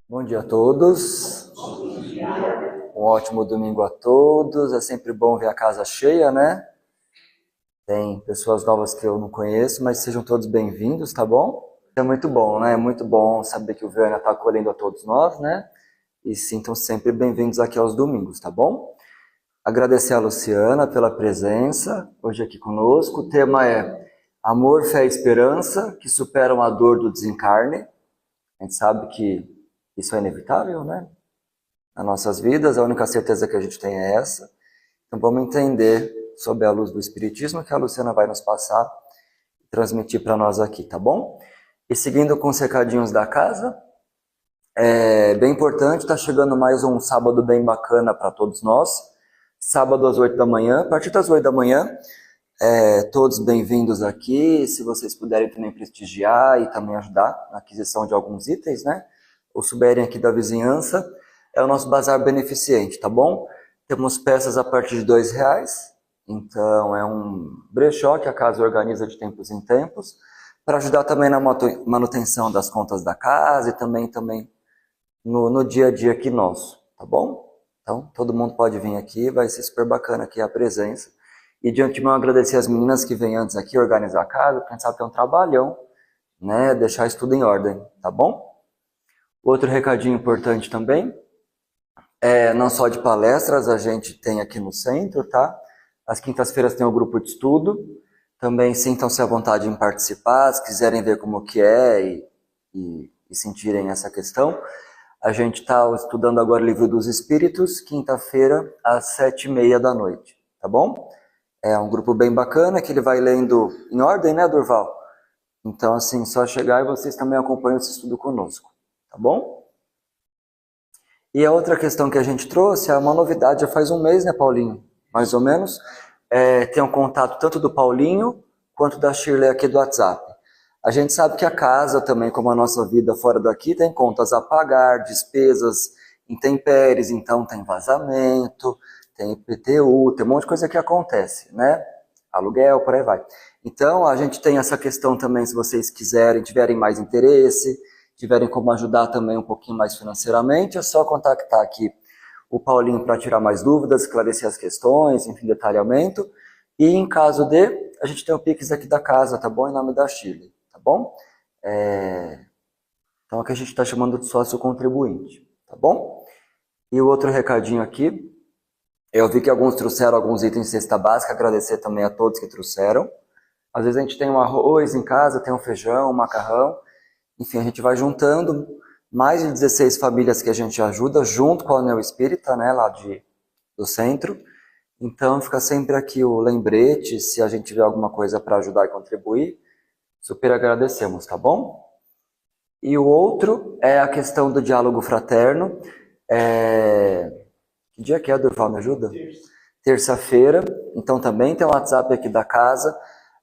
Bom dia a todos, um ótimo domingo a todos. É sempre bom ver a casa cheia, né? Tem pessoas novas que eu não conheço, mas sejam todos bem-vindos, tá bom? É muito bom, né? É muito bom saber que o Viana está acolhendo a todos nós, né? E sintam sempre bem-vindos aqui aos domingos, tá bom? Agradecer a Luciana pela presença hoje aqui conosco. O tema é Amor, Fé e Esperança que superam a dor do desencarne. A gente sabe que isso é inevitável, né? Nas nossas vidas, a única certeza que a gente tem é essa. Então vamos entender sob a luz do Espiritismo que a Luciana vai nos passar e transmitir para nós aqui, tá bom? E seguindo com os recadinhos da casa, é bem importante, está chegando mais um sábado bem bacana para todos nós. Sábado às 8 da manhã, a partir das 8 da manhã, todos bem-vindos aqui. Se vocês puderem também prestigiar e também ajudar na aquisição de alguns itens, né? Ou souberem aqui da vizinhança, é o nosso bazar beneficente, tá bom? Temos peças a partir de R$2, então é um brechó que a casa organiza de tempos em tempos, para ajudar também na manutenção das contas da casa e também no dia a dia aqui nosso, tá bom? Então, todo mundo pode vir aqui, vai ser super bacana aqui a presença. E de antemão agradecer as meninas que vêm antes aqui organizar a casa, porque a gente sabe que é um trabalhão, né? Deixar isso tudo em ordem, tá bom? Outro recadinho importante também, não só de palestras, a gente tem aqui no centro, tá? Às quintas-feiras tem o grupo de estudo, também sintam-se à vontade em participar, se quiserem ver como que é e sentirem essa questão. A gente está estudando agora o Livro dos Espíritos, quinta-feira, às 7h30 da noite, tá bom? É um grupo bem bacana, que ele vai lendo em ordem, né, Durval? Então, assim, só chegar e vocês também acompanham esse estudo conosco, tá bom? E a outra questão que a gente trouxe é uma novidade, já faz um mês, né, Paulinho? Mais ou menos. Tem um contato tanto do Paulinho quanto da Shirley aqui do WhatsApp. A gente sabe que a casa também, como a nossa vida fora daqui, tem contas a pagar, despesas intempéries, então tem vazamento, tem IPTU, tem um monte de coisa que acontece, né? Aluguel, por aí vai. Então, a gente tem essa questão também, se vocês quiserem, tiverem mais interesse, tiverem como ajudar também um pouquinho mais financeiramente, é só contactar aqui o Paulinho para tirar mais dúvidas, esclarecer as questões, enfim, detalhamento. E em caso de, a gente tem o Pix aqui da casa, tá bom? Em nome da Chile, tá bom? Então aqui a gente está chamando de sócio contribuinte, tá bom? E o outro recadinho aqui, eu vi que alguns trouxeram alguns itens de cesta básica, agradecer também a todos que trouxeram. Às vezes a gente tem um arroz em casa, tem um feijão, um macarrão, enfim, a gente vai juntando mais de 16 famílias que a gente ajuda, junto com a Neo Espírita, né, lá do centro. Então, fica sempre aqui o lembrete, se a gente tiver alguma coisa para ajudar e contribuir, super agradecemos, tá bom? E o outro é a questão do diálogo fraterno. Que dia que é, Durval, me ajuda? Terça-feira, então também tem o WhatsApp aqui da casa.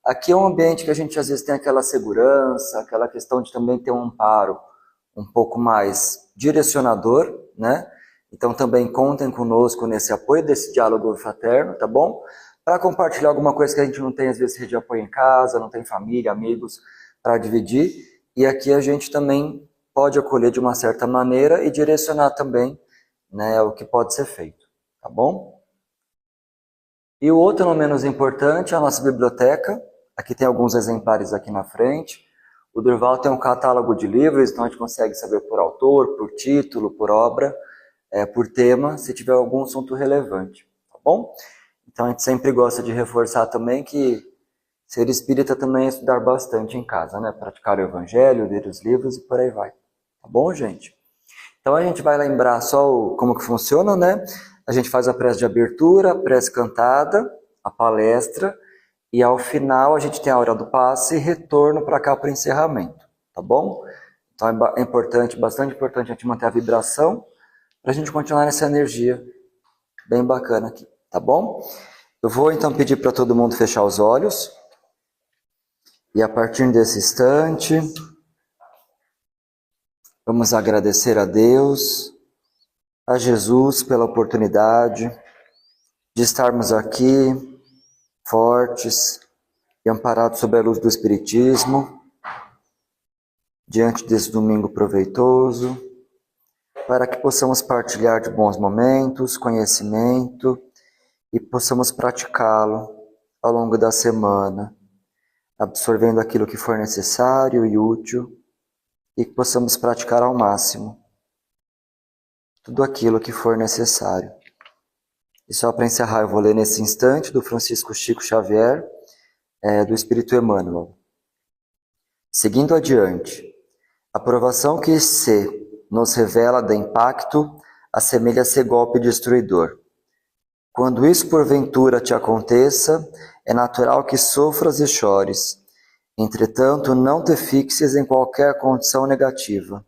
Aqui é um ambiente que a gente às vezes tem aquela segurança, aquela questão de também ter um amparo um pouco mais direcionador, né? Então também contem conosco nesse apoio desse diálogo fraterno, tá bom? Para compartilhar alguma coisa que a gente não tem, às vezes, rede de apoio em casa, não tem família, amigos para dividir. E aqui a gente também pode acolher de uma certa maneira e direcionar também, né, o que pode ser feito, tá bom? E o outro, não menos importante, é a nossa biblioteca. Aqui tem alguns exemplares aqui na frente. O Durval tem um catálogo de livros, então a gente consegue saber por autor, por título, por obra, por tema, se tiver algum assunto relevante, tá bom? Então a gente sempre gosta de reforçar também que ser espírita também é estudar bastante em casa, né? Praticar o evangelho, ler os livros e por aí vai, tá bom, gente? Então a gente vai lembrar só como que funciona, né? A gente faz a prece de abertura, a prece cantada, a palestra, e ao final a gente tem a hora do passe e retorno para cá para o encerramento, tá bom? Então é importante, bastante importante a gente manter a vibração para a gente continuar nessa energia bem bacana aqui, tá bom? Eu vou então pedir para todo mundo fechar os olhos e a partir desse instante vamos agradecer a Deus, a Jesus pela oportunidade de estarmos aqui fortes e amparados sob a luz do Espiritismo, diante desse domingo proveitoso, para que possamos partilhar de bons momentos, conhecimento e possamos praticá-lo ao longo da semana, absorvendo aquilo que for necessário e útil e que possamos praticar ao máximo tudo aquilo que for necessário. E só para encerrar, eu vou ler nesse instante do Francisco Chico Xavier, do Espírito Emmanuel. Seguindo adiante, a provação que se nos revela de impacto assemelha-se golpe destruidor. Quando isso porventura te aconteça, é natural que sofras e chores. Entretanto, não te fixes em qualquer condição negativa.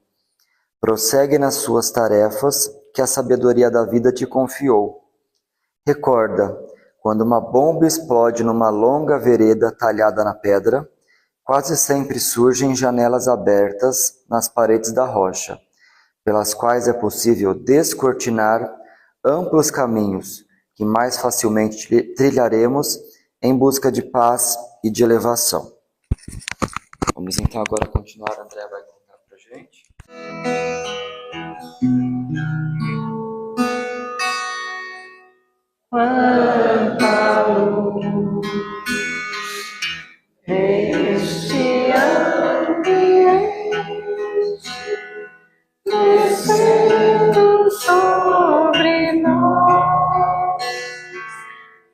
Prossegue nas suas tarefas que a sabedoria da vida te confiou. Recorda, quando uma bomba explode numa longa vereda talhada na pedra, quase sempre surgem janelas abertas nas paredes da rocha, pelas quais é possível descortinar amplos caminhos que mais facilmente trilharemos em busca de paz e de elevação. Vamos então agora continuar. André vai contar para a gente. Quanta luz este ambiente descendo sobre nós,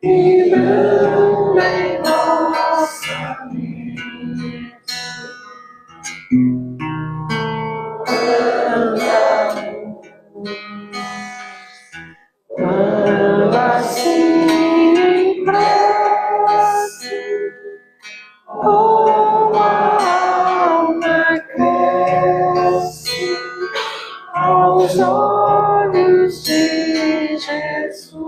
vibrando em nossa mente. Quanta luz, quando assim prece, oh, a alma cresce aos olhos de Jesus.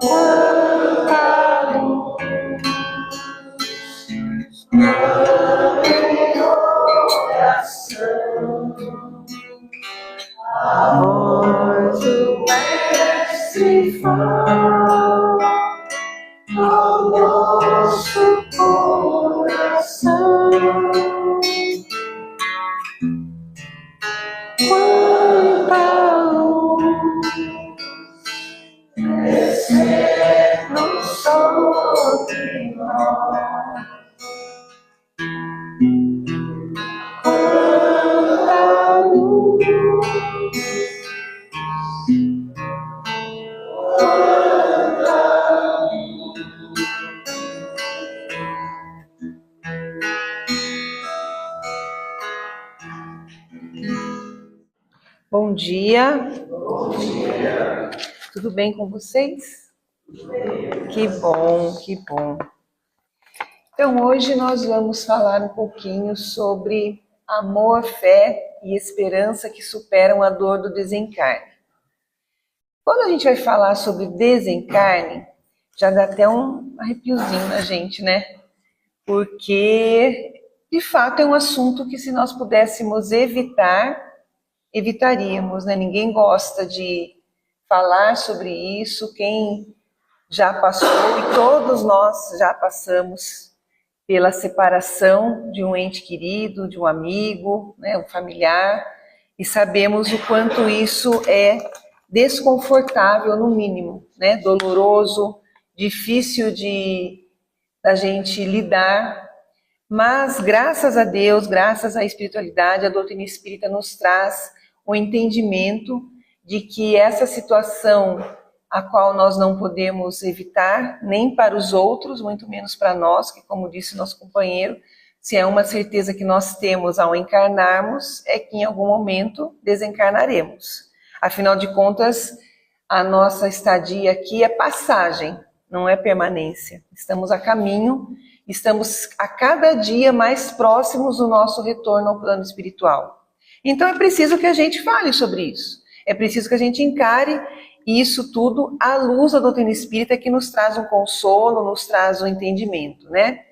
Quanta luz em oração, a voz do Mestre fala ao nosso coração. Quanta luz descendo sobre nós. Quanta luz, quanta luz. Bom dia. Tudo bem com vocês? Que bom, que bom. Então, hoje nós vamos falar um pouquinho sobre amor, fé e esperança que superam a dor do desencarne. Quando a gente vai falar sobre desencarne, já dá até um arrepiozinho na gente, né? Porque, de fato, é um assunto que, se nós pudéssemos evitar, evitaríamos, né? Ninguém gosta de falar sobre isso. Quem já passou, e todos nós já passamos pela separação de um ente querido, de um amigo, né, um familiar, e sabemos o quanto isso é desconfortável, no mínimo, né, doloroso, difícil da gente lidar. Mas, graças a Deus, graças à espiritualidade, a doutrina espírita nos traz o entendimento de que essa situação, a qual nós não podemos evitar, nem para os outros, muito menos para nós, que, como disse nosso companheiro, se é uma certeza que nós temos ao encarnarmos, é que em algum momento desencarnaremos. Afinal de contas, a nossa estadia aqui é passagem, não é permanência. Estamos a caminho, estamos a cada dia mais próximos do nosso retorno ao plano espiritual. Então é preciso que a gente fale sobre isso. É preciso que a gente encare isso tudo à luz da doutrina espírita, que nos traz um consolo, nos traz um entendimento, né?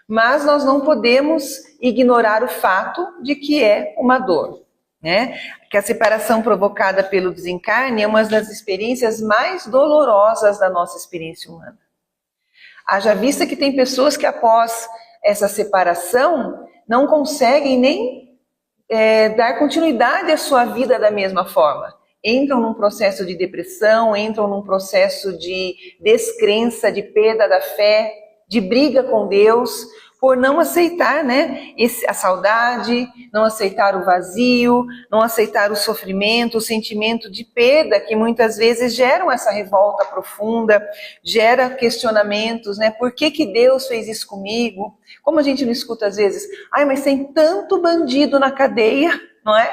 Mas nós não podemos ignorar o fato de que é uma dor, né? Que a separação provocada pelo desencarne é uma das experiências mais dolorosas da nossa experiência humana. Haja vista que tem pessoas que, após essa separação, não conseguem nem dar continuidade à sua vida da mesma forma. Entram num processo de depressão, entram num processo de descrença, de perda da fé, de briga com Deus, por não aceitar, né, a saudade, não aceitar o vazio, não aceitar o sofrimento, o sentimento de perda que muitas vezes geram essa revolta profunda, gera questionamentos, né, por que Deus fez isso comigo? Como a gente não escuta às vezes, mas tem tanto bandido na cadeia, não é?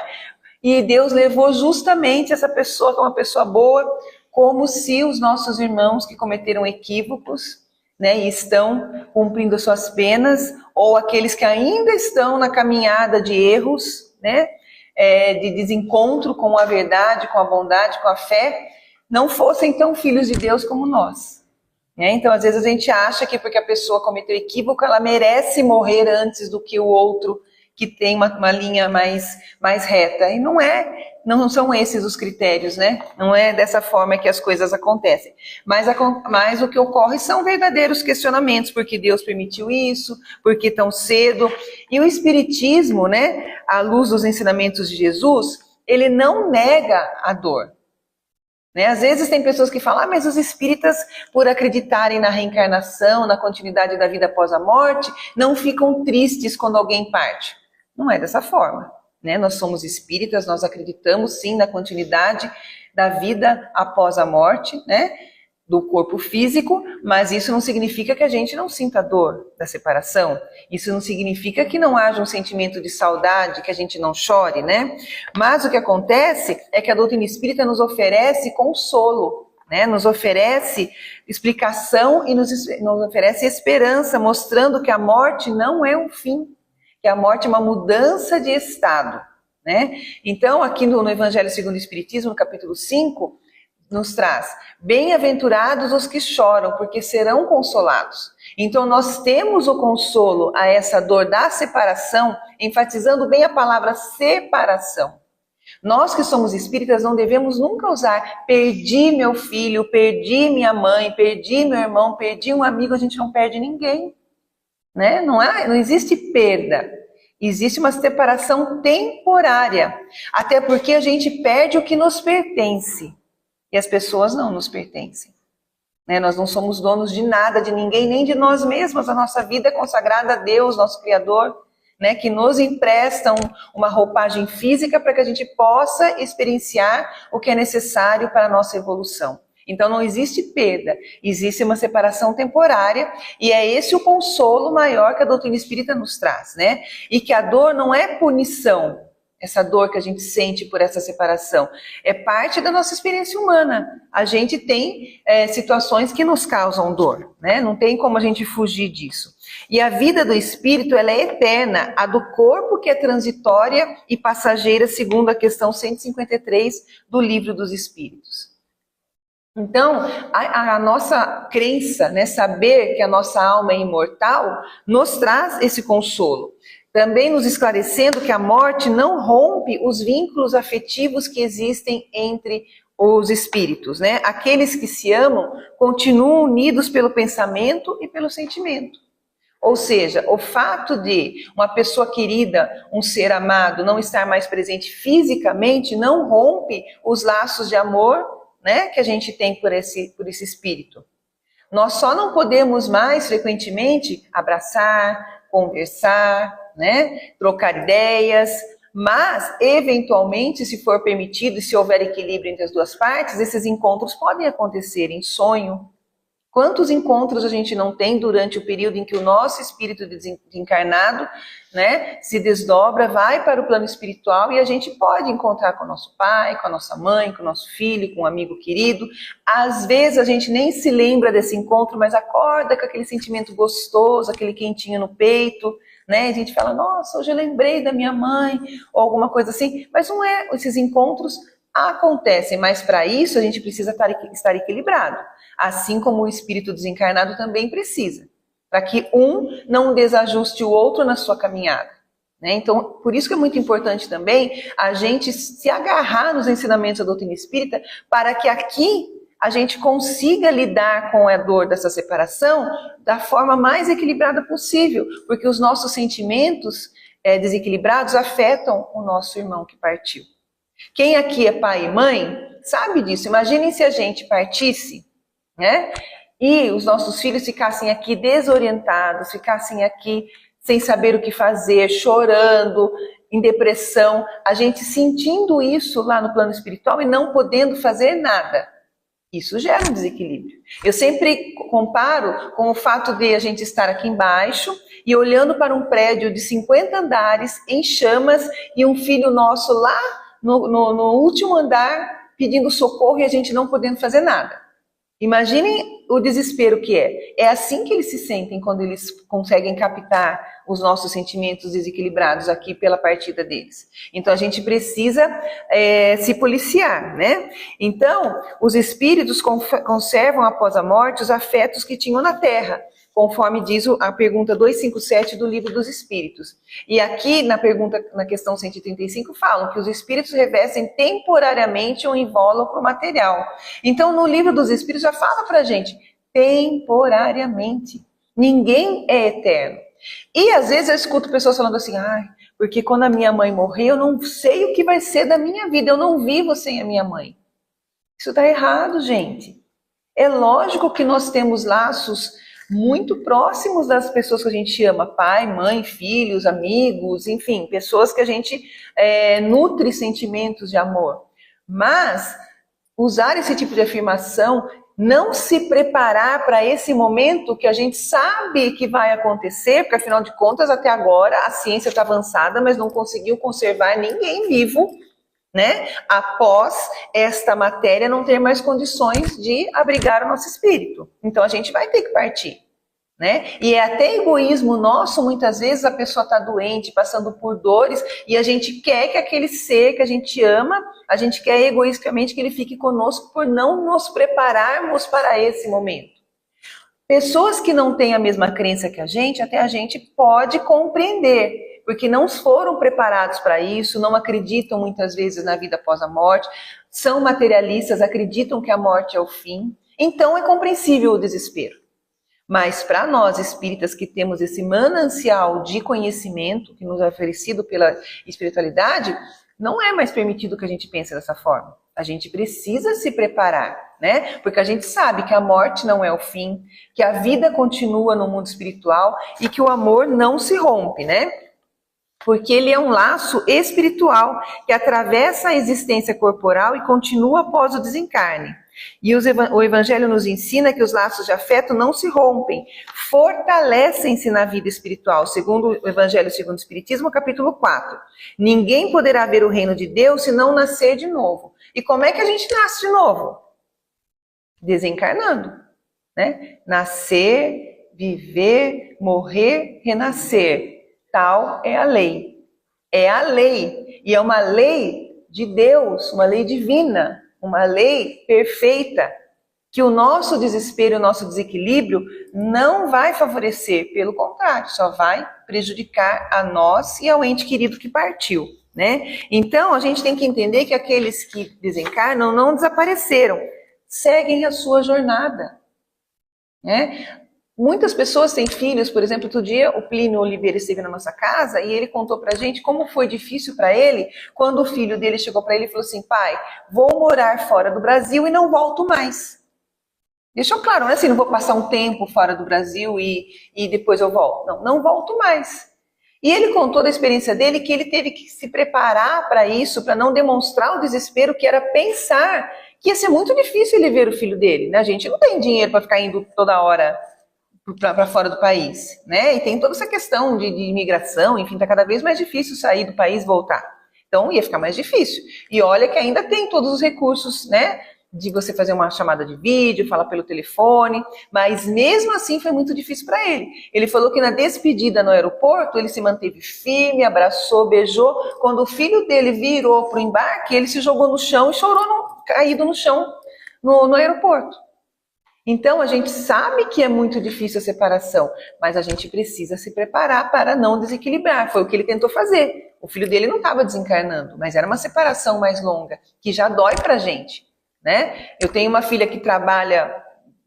E Deus levou justamente essa pessoa, que é uma pessoa boa, como se os nossos irmãos que cometeram equívocos, né, e estão cumprindo suas penas, ou aqueles que ainda estão na caminhada de erros, né, de desencontro com a verdade, com a bondade, com a fé, não fossem tão filhos de Deus como nós. Né? Então, às vezes a gente acha que porque a pessoa cometeu equívoco, ela merece morrer antes do que o outro que tem uma linha mais reta. E não são esses os critérios, né? Não é dessa forma que as coisas acontecem. Mas o que ocorre são verdadeiros questionamentos. Por que Deus permitiu isso? Por que tão cedo? E o Espiritismo, né, à luz dos ensinamentos de Jesus, ele não nega a dor. Né? Às vezes tem pessoas que falam, mas os espíritas, por acreditarem na reencarnação, na continuidade da vida após a morte, não ficam tristes quando alguém parte. Não é dessa forma, né? Nós somos espíritas, nós acreditamos sim na continuidade da vida após a morte, né? Do corpo físico, mas isso não significa que a gente não sinta a dor da separação. Isso não significa que não haja um sentimento de saudade, que a gente não chore, né? Mas o que acontece é que a doutrina espírita nos oferece consolo, né? Nos oferece explicação e nos oferece esperança, mostrando que a morte não é um fim, que a morte é uma mudança de estado, né? Então, aqui no Evangelho segundo o Espiritismo, no capítulo 5, nos traz, bem-aventurados os que choram, porque serão consolados. Então, nós temos o consolo a essa dor da separação, enfatizando bem a palavra separação. Nós que somos espíritas não devemos nunca usar perdi meu filho, perdi minha mãe, perdi meu irmão, perdi um amigo. A gente não perde ninguém, né? Não existe perda, existe uma separação temporária, até porque a gente perde o que nos pertence e as pessoas não nos pertencem, né? Nós não somos donos de nada, de ninguém, nem de nós mesmos. A nossa vida é consagrada a Deus, nosso Criador, né? Que nos empresta uma roupagem física para que a gente possa experienciar o que é necessário para a nossa evolução. Então não existe perda, existe uma separação temporária, e é esse o consolo maior que a doutrina espírita nos traz, né? E que a dor não é punição, essa dor que a gente sente por essa separação, é parte da nossa experiência humana. A gente tem situações que nos causam dor, né? Não tem como a gente fugir disso. E a vida do espírito, ela é eterna, a do corpo que é transitória e passageira, segundo a questão 153 do Livro dos Espíritos. Então, a nossa crença, né, saber que a nossa alma é imortal, nos traz esse consolo. Também nos esclarecendo que a morte não rompe os vínculos afetivos que existem entre os espíritos, né? Aqueles que se amam continuam unidos pelo pensamento e pelo sentimento. Ou seja, o fato de uma pessoa querida, um ser amado, não estar mais presente fisicamente, não rompe os laços de amor, né, que a gente tem por esse espírito. Nós só não podemos mais frequentemente abraçar, conversar, né, trocar ideias, mas eventualmente, se for permitido e se houver equilíbrio entre as duas partes, esses encontros podem acontecer em sonho. Quantos encontros a gente não tem durante o período em que o nosso espírito desencarnado, né, se desdobra, vai para o plano espiritual, e a gente pode encontrar com o nosso pai, com a nossa mãe, com o nosso filho, com um amigo querido. Às vezes a gente nem se lembra desse encontro, mas acorda com aquele sentimento gostoso, aquele quentinho no peito, né? A gente fala, nossa, hoje eu lembrei da minha mãe, ou alguma coisa assim. Mas não é, esses encontros acontecem, mas para isso a gente precisa estar equilibrado. Assim como o espírito desencarnado também precisa, para que um não desajuste o outro na sua caminhada, né? Então, por isso que é muito importante também a gente se agarrar nos ensinamentos da doutrina espírita, para que aqui a gente consiga lidar com a dor dessa separação da forma mais equilibrada possível, porque os nossos sentimentos desequilibrados afetam o nosso irmão que partiu. Quem aqui é pai e mãe sabe disso. Imaginem se a gente partisse, né? E os nossos filhos ficassem aqui desorientados, ficassem aqui sem saber o que fazer, chorando, em depressão, a gente sentindo isso lá no plano espiritual e não podendo fazer nada. Isso gera um desequilíbrio. Eu sempre comparo com o fato de a gente estar aqui embaixo e olhando para um prédio de 50 andares em chamas e um filho nosso lá no último andar pedindo socorro e a gente não podendo fazer nada. Imaginem o desespero que é. É assim que eles se sentem quando eles conseguem captar os nossos sentimentos desequilibrados aqui pela partida deles. Então a gente precisa se policiar, né? Então, os espíritos conservam após a morte os afetos que tinham na Terra, conforme diz a pergunta 257 do Livro dos Espíritos. E aqui na questão 135 falam que os espíritos revestem temporariamente um invólucro material. Então no Livro dos Espíritos já fala pra gente, temporariamente. Ninguém é eterno. E às vezes eu escuto pessoas falando assim, porque quando a minha mãe morrer eu não sei o que vai ser da minha vida, eu não vivo sem a minha mãe. Isso está errado, gente. É lógico que nós temos laços muito próximos das pessoas que a gente ama, pai, mãe, filhos, amigos, enfim, pessoas que a gente nutre sentimentos de amor. Mas usar esse tipo de afirmação, não se preparar para esse momento que a gente sabe que vai acontecer, porque afinal de contas até agora a ciência está avançada, mas não conseguiu conservar ninguém vivo, né? Após esta matéria não ter mais condições de abrigar o nosso espírito. Então a gente vai ter que partir, né? E é até egoísmo nosso, muitas vezes a pessoa está doente, passando por dores, e a gente quer que aquele ser que a gente ama, a gente quer egoisticamente que ele fique conosco por não nos prepararmos para esse momento. Pessoas que não têm a mesma crença que a gente, até a gente pode compreender, porque não foram preparados para isso, não acreditam muitas vezes na vida após a morte, são materialistas, acreditam que a morte é o fim, então é compreensível o desespero. Mas para nós espíritas que temos esse manancial de conhecimento que nos é oferecido pela espiritualidade, não é mais permitido que a gente pense dessa forma. A gente precisa se preparar, né? Porque a gente sabe que a morte não é o fim, que a vida continua no mundo espiritual e que o amor não se rompe, né? Porque ele é um laço espiritual que atravessa a existência corporal e continua após o desencarne. E o Evangelho nos ensina que os laços de afeto não se rompem, fortalecem-se na vida espiritual, segundo o Evangelho segundo o Espiritismo, capítulo 4. Ninguém poderá ver o reino de Deus se não nascer de novo. E como é que a gente nasce de novo? Desencarnando, né? Nascer, viver, morrer, renascer. Tal é a lei. É a lei. E é uma lei de Deus, uma lei divina, uma lei perfeita, que o nosso desespero, o nosso desequilíbrio não vai favorecer, pelo contrário, só vai prejudicar a nós e ao ente querido que partiu, né? Então, a gente tem que entender que aqueles que desencarnam não desapareceram, seguem a sua jornada, né? Muitas pessoas têm filhos, por exemplo, outro dia o Plínio Oliveira esteve na nossa casa e ele contou pra gente como foi difícil para ele quando o filho dele chegou para ele e falou assim, pai, vou morar fora do Brasil e não volto mais. Deixou claro, não é assim, não vou passar um tempo fora do Brasil e depois eu volto. Não volto mais. E ele contou da experiência dele que ele teve que se preparar para isso, para não demonstrar o desespero que era pensar que ia ser muito difícil ele ver o filho dele, né? A gente não tem dinheiro para ficar indo toda hora para fora do país, né? E tem toda essa questão de imigração, enfim, tá cada vez mais difícil sair do país e voltar. Então ia ficar mais difícil. E olha que ainda tem todos os recursos, né? De você fazer uma chamada de vídeo, falar pelo telefone, mas mesmo assim foi muito difícil para ele. Ele falou que na despedida no aeroporto ele se manteve firme, abraçou, beijou. Quando o filho dele virou para o embarque, ele se jogou no chão e chorou caído no chão no aeroporto. Então, a gente sabe que é muito difícil a separação, mas a gente precisa se preparar para não desequilibrar. Foi o que ele tentou fazer. O filho dele não estava desencarnando, mas era uma separação mais longa, que já dói para a gente, né? Eu tenho uma filha que trabalha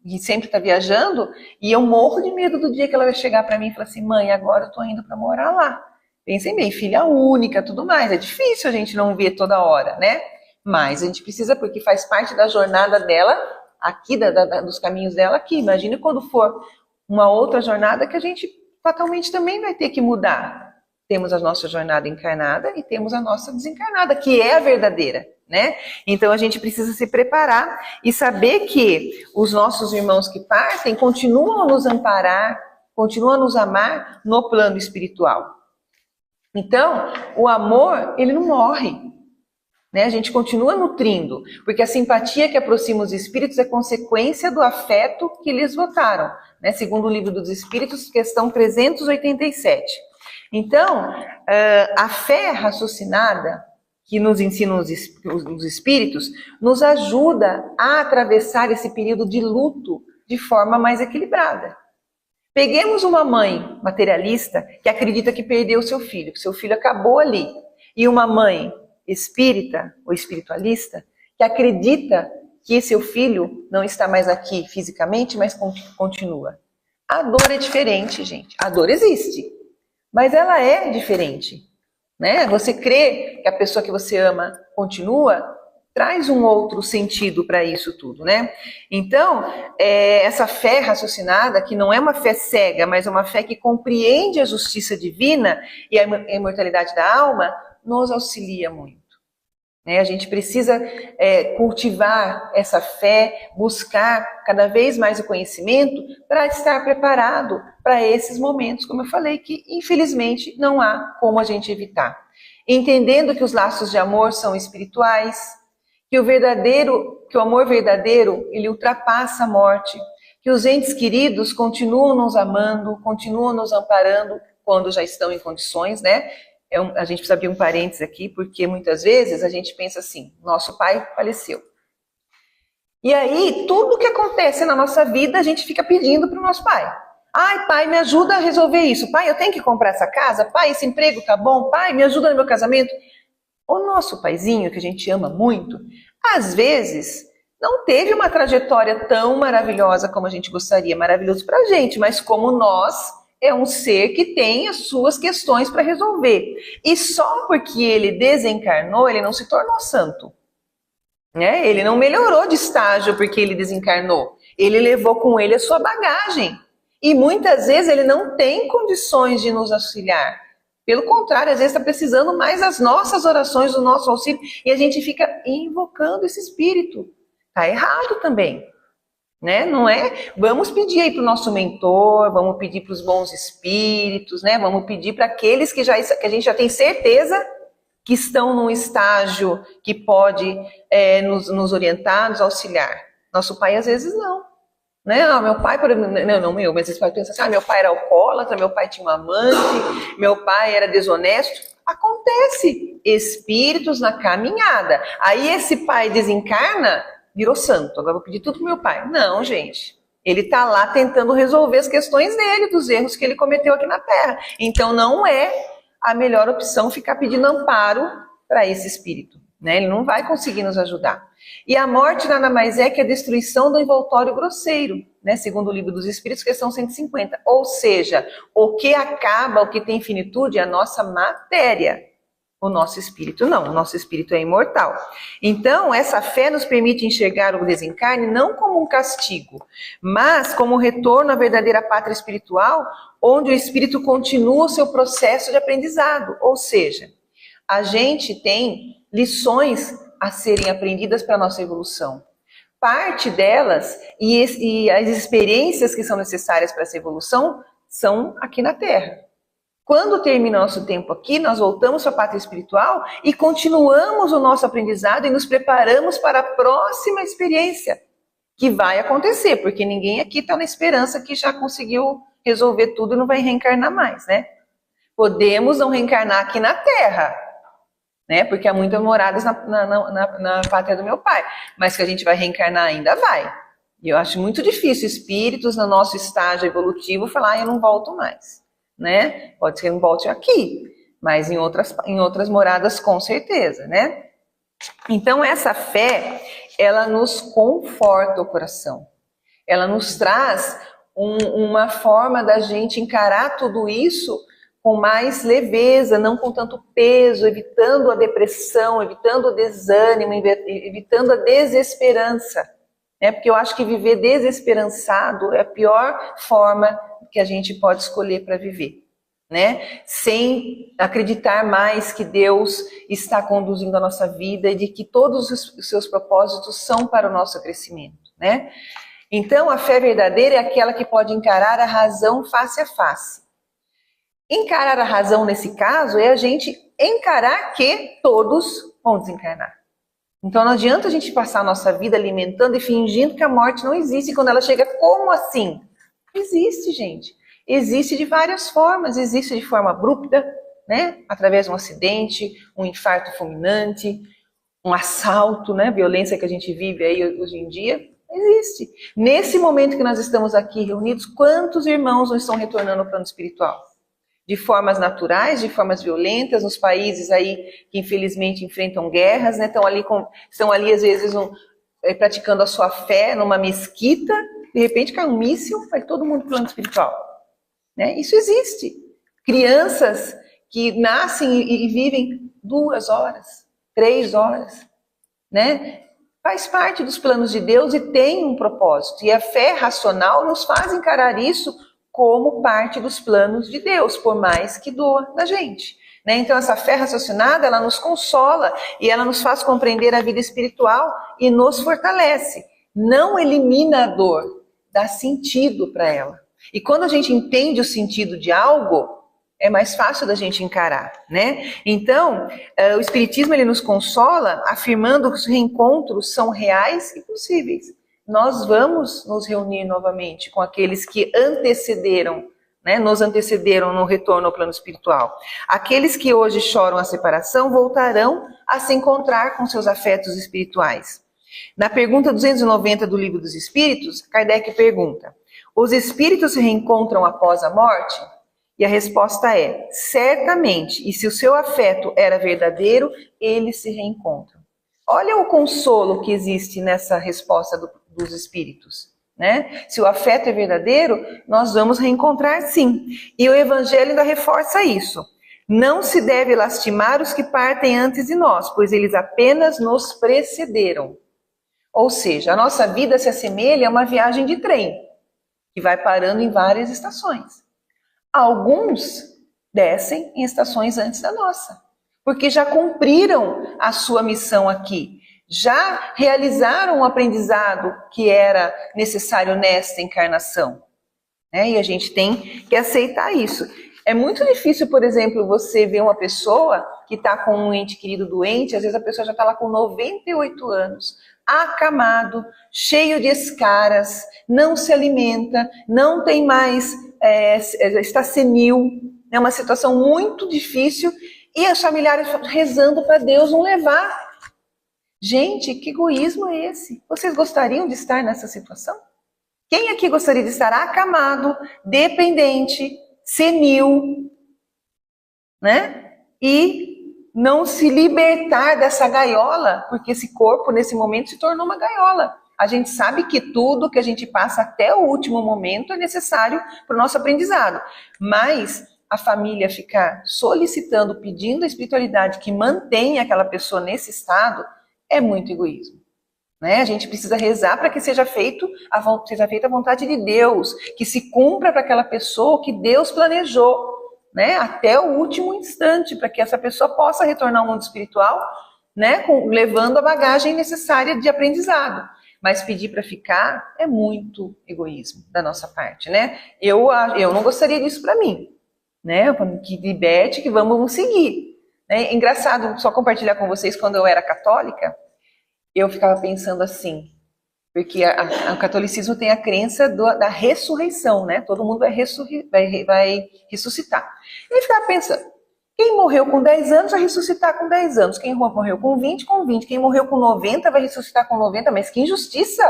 e sempre está viajando, e eu morro de medo do dia que ela vai chegar para mim e falar assim, mãe, agora eu tô indo para morar lá. Pensem bem, filha única, tudo mais, é difícil a gente não ver toda hora, né? Mas a gente precisa, porque faz parte da jornada dela, aqui, dos caminhos dela aqui. Imagine quando for uma outra jornada que a gente fatalmente também vai ter que mudar. Temos a nossa jornada encarnada e temos a nossa desencarnada, que é a verdadeira, né? Então a gente precisa se preparar e saber que os nossos irmãos que partem continuam a nos amparar, continuam a nos amar no plano espiritual. Então, o amor, ele não morre, né? A gente continua nutrindo, porque a simpatia que aproxima os espíritos é consequência do afeto que lhes votaram, né? Segundo o Livro dos Espíritos, questão 387. Então, a fé raciocinada que nos ensinam os espíritos nos ajuda a atravessar esse período de luto de forma mais equilibrada. Peguemos uma mãe materialista que acredita que perdeu seu filho, que seu filho acabou ali, e uma mãe espírita ou espiritualista que acredita que seu filho não está mais aqui fisicamente, mas continua. A dor é diferente, gente. A dor existe, mas ela é diferente, né? Você crê que a pessoa que você ama continua, traz um outro sentido para isso tudo, né? Então, essa fé raciocinada, que não é uma fé cega, mas é uma fé que compreende a justiça divina e a imortalidade da alma, nos auxilia muito. A gente precisa cultivar essa fé, buscar cada vez mais o conhecimento para estar preparado para esses momentos, como eu falei, que infelizmente não há como a gente evitar. Entendendo que os laços de amor são espirituais, que o amor verdadeiro, ele ultrapassa a morte, que os entes queridos continuam nos amando, continuam nos amparando quando já estão em condições, né? A gente precisa abrir um parênteses aqui, porque muitas vezes a gente pensa assim, nosso pai faleceu. E aí, tudo que acontece na nossa vida, a gente fica pedindo para o nosso pai. Ai, pai, me ajuda a resolver isso. Pai, eu tenho que comprar essa casa. Pai, esse emprego tá bom. Pai, me ajuda no meu casamento. O nosso paizinho, que a gente ama muito, às vezes não teve uma trajetória tão maravilhosa como a gente gostaria. Maravilhoso pra gente, mas como nós... é um ser que tem as suas questões para resolver. E só porque ele desencarnou, ele não se tornou santo. Né? Ele não melhorou de estágio porque ele desencarnou. Ele levou com ele a sua bagagem. E muitas vezes ele não tem condições de nos auxiliar. Pelo contrário, às vezes está precisando mais das nossas orações, do nosso auxílio. E a gente fica invocando esse espírito. Está errado também. Né? Não é? Vamos pedir aí para o nosso mentor, vamos pedir para os bons espíritos, né? Vamos pedir para aqueles que a gente já tem certeza que estão num estágio que pode nos orientar, nos auxiliar. Nosso pai às vezes não. Né? Ah, meu pai, mas você pode pensar assim, meu pai era alcoólatra, meu pai tinha um amante, meu pai era desonesto. Acontece, espíritos na caminhada. Aí esse pai desencarna, virou santo, agora vou pedir tudo pro meu pai. Não, gente. Ele está lá tentando resolver as questões dele, dos erros que ele cometeu aqui na Terra. Então não é a melhor opção ficar pedindo amparo para esse espírito. Né? Ele não vai conseguir nos ajudar. E a morte nada mais é que a destruição do envoltório grosseiro, né? Segundo o Livro dos Espíritos, questão 150. Ou seja, o que acaba, o que tem finitude é a nossa matéria. O nosso espírito não, o nosso espírito é imortal. Então, essa fé nos permite enxergar o desencarne não como um castigo, mas como um retorno à verdadeira pátria espiritual, onde o espírito continua o seu processo de aprendizado. Ou seja, a gente tem lições a serem aprendidas para a nossa evolução. Parte delas e as experiências que são necessárias para essa evolução são aqui na Terra. Quando termina nosso tempo aqui, nós voltamos para a pátria espiritual e continuamos o nosso aprendizado e nos preparamos para a próxima experiência que vai acontecer, porque ninguém aqui está na esperança que já conseguiu resolver tudo e não vai reencarnar mais, né? Podemos não reencarnar aqui na Terra, né? Porque há muitas moradas na pátria do meu pai, mas que a gente vai reencarnar ainda vai. E eu acho muito difícil espíritos no nosso estágio evolutivo falar, eu não volto mais. Né? Pode ser que não volte aqui, mas em outras moradas com certeza, né? Então essa fé, ela nos conforta o coração. Ela nos traz uma forma da gente encarar tudo isso com mais leveza, não com tanto peso, evitando a depressão, evitando o desânimo, evitando a desesperança. Porque eu acho que viver desesperançado é a pior forma que a gente pode escolher para viver. Sem acreditar mais que Deus está conduzindo a nossa vida e de que todos os seus propósitos são para o nosso crescimento. Então, a fé verdadeira é aquela que pode encarar a razão face a face. Encarar a razão nesse caso é a gente encarar que todos vão desencarnar. Então não adianta a gente passar a nossa vida alimentando e fingindo que a morte não existe. Quando ela chega, como assim? Existe, gente. Existe de várias formas. Existe de forma abrupta, através de um acidente, um infarto fulminante, um assalto, violência que a gente vive aí hoje em dia. Existe. Nesse momento que nós estamos aqui reunidos, quantos irmãos não estão retornando ao plano espiritual? De formas naturais, de formas violentas, nos países aí que infelizmente enfrentam guerras, estão ali às vezes praticando a sua fé numa mesquita, de repente cai um míssil, vai todo mundo para o plano espiritual. Isso existe. Crianças que nascem e vivem 2 horas, 3 horas, Faz parte dos planos de Deus e tem um propósito. E a fé racional nos faz encarar isso como parte dos planos de Deus, por mais que doa da gente. Então essa fé raciocinada, ela nos consola e ela nos faz compreender a vida espiritual e nos fortalece. Não elimina a dor, dá sentido para ela. E quando a gente entende o sentido de algo, é mais fácil da gente encarar, Então, o Espiritismo ele nos consola afirmando que os reencontros são reais e possíveis. Nós vamos nos reunir novamente com aqueles que antecederam, nos antecederam no retorno ao plano espiritual. Aqueles que hoje choram a separação voltarão a se encontrar com seus afetos espirituais. Na pergunta 290 do Livro dos Espíritos, Kardec pergunta: os espíritos se reencontram após a morte? E a resposta é: certamente, e se o seu afeto era verdadeiro, eles se reencontram. Olha o consolo que existe nessa resposta dos espíritos, Se o afeto é verdadeiro, nós vamos reencontrar sim. E o Evangelho ainda reforça isso. Não se deve lastimar os que partem antes de nós, pois eles apenas nos precederam. Ou seja, a nossa vida se assemelha a uma viagem de trem, que vai parando em várias estações. Alguns descem em estações antes da nossa, porque já cumpriram a sua missão aqui, já realizaram o aprendizado que era necessário nesta encarnação. E a gente tem que aceitar isso. É muito difícil, por exemplo, você ver uma pessoa que está com um ente querido doente, às vezes a pessoa já está lá com 98 anos, acamado, cheio de escaras, não se alimenta, não tem mais, está senil, é uma situação muito difícil, e os familiares rezando para Deus não levar. Gente, que egoísmo é esse? Vocês gostariam de estar nessa situação? Quem aqui gostaria de estar acamado, dependente, senil, E não se libertar dessa gaiola, porque esse corpo nesse momento se tornou uma gaiola. A gente sabe que tudo que a gente passa até o último momento é necessário para o nosso aprendizado, mas a família ficar solicitando, pedindo a espiritualidade que mantenha aquela pessoa nesse estado é muito egoísmo. A gente precisa rezar para que seja feita a vontade de Deus, que se cumpra para aquela pessoa o que Deus planejou, até o último instante, para que essa pessoa possa retornar ao mundo espiritual, levando a bagagem necessária de aprendizado. Mas pedir para ficar é muito egoísmo da nossa parte, Eu não gostaria disso para mim, Que liberte, que vamos seguir. É engraçado só compartilhar com vocês, quando eu era católica, eu ficava pensando assim, porque o catolicismo tem a crença da ressurreição, Todo mundo vai ressuscitar. E eu ficava pensando, quem morreu com 10 anos vai ressuscitar com 10 anos, quem morreu com 20, com 20, quem morreu com 90 vai ressuscitar com 90, mas que injustiça!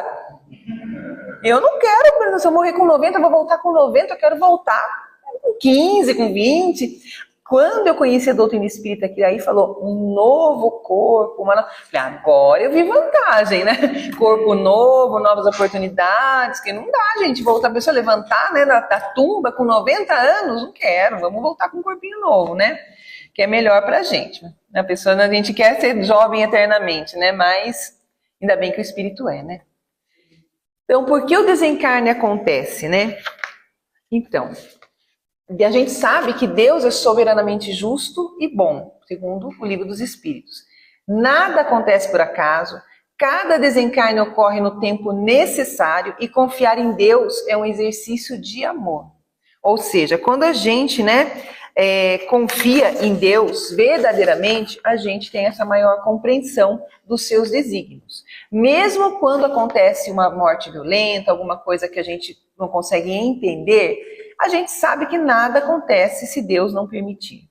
Eu não quero, se eu morrer com 90, eu vou voltar com 90, eu quero voltar com 15, com 20. Quando eu conheci a doutrina espírita, que aí falou um novo corpo, falei, agora eu vi vantagem, né? Corpo novo, novas oportunidades, que não dá, gente, voltar a pessoa levantar, né, da tumba com 90 anos, não quero, vamos voltar com um corpinho novo, né? Que é melhor pra gente. A gente quer ser jovem eternamente, né? Mas ainda bem que o espírito é, né? Então, por que o desencarne acontece, né? Então, a gente sabe que Deus é soberanamente justo e bom, segundo o Livro dos Espíritos. Nada acontece por acaso, cada desencarne ocorre no tempo necessário e confiar em Deus é um exercício de amor. Ou seja, quando a gente, confia em Deus verdadeiramente, a gente tem essa maior compreensão dos seus desígnios. Mesmo quando acontece uma morte violenta, alguma coisa que a gente não consegue entender, a gente sabe que nada acontece se Deus não permitir,